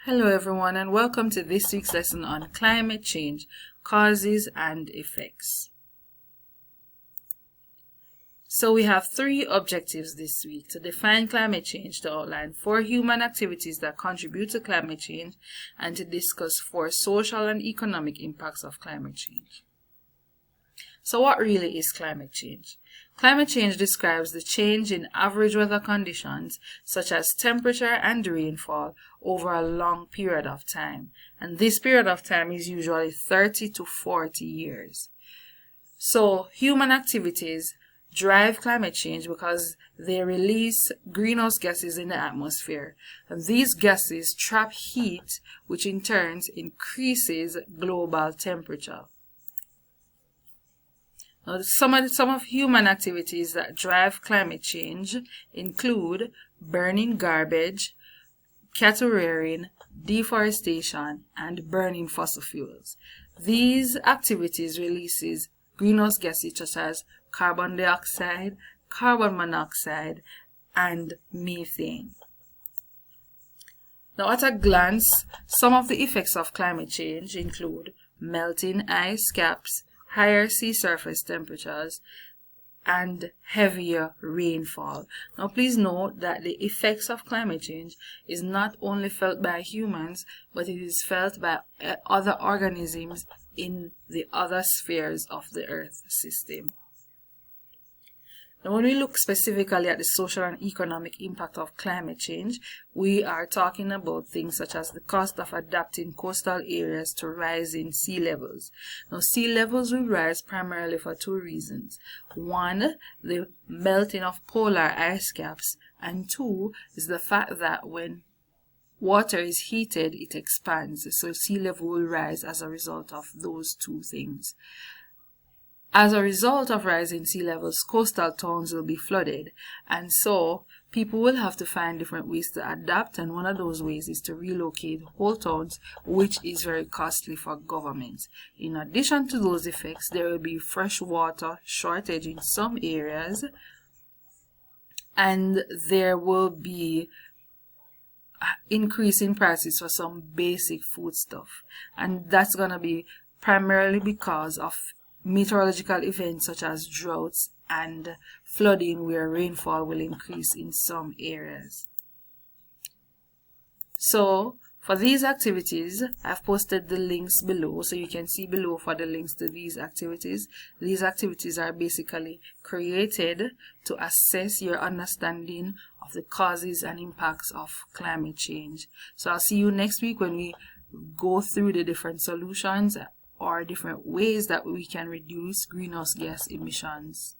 Hello everyone, and welcome to this week's lesson on climate change, causes and effects. So we have three objectives this week: to define climate change, to outline 4 human activities that contribute to climate change, and to discuss 4 social and economic impacts of climate change. So what really is climate change? Climate change describes the change in average weather conditions, such as temperature and rainfall, over a long period of time. And this period of time is usually 30 to 40 years. So human activities drive climate change because they release greenhouse gases in the atmosphere. And these gases trap heat, which in turn increases global temperature. Now, some of human activities that drive climate change include burning garbage, cattle rearing, deforestation, and burning fossil fuels. These activities releases greenhouse gases such as carbon dioxide, carbon monoxide, and methane. Now, at a glance, some of the effects of climate change include melting ice caps, higher sea surface temperatures, and heavier rainfall. Now please note that the effects of climate change is not only felt by humans, but it is felt by other organisms in the other spheres of the Earth system. Now, when we look specifically at the social and economic impact of climate change, we are talking about things such as the cost of adapting coastal areas to rising sea levels. Now, sea levels will rise primarily for 2 reasons. 1, the melting of polar ice caps, and 2 is the fact that when water is heated, it expands. So sea level will rise as a result of those 2 things. As a result of rising sea levels, coastal towns will be flooded, and so people will have to find different ways to adapt, and one of those ways is to relocate whole towns, which is very costly for governments. In addition to those effects, there will be fresh water shortage in some areas, and there will be increase in prices for some basic foodstuff, and that's going to be primarily because of meteorological events such as droughts and flooding, where rainfall will increase in some areas. So for these activities, I've posted the links below, so you can see below for the links to these activities. These activities are basically created to assess your understanding of the causes and impacts of climate change. So I'll see you next week when we go through the different solutions or different ways that we can reduce greenhouse gas emissions.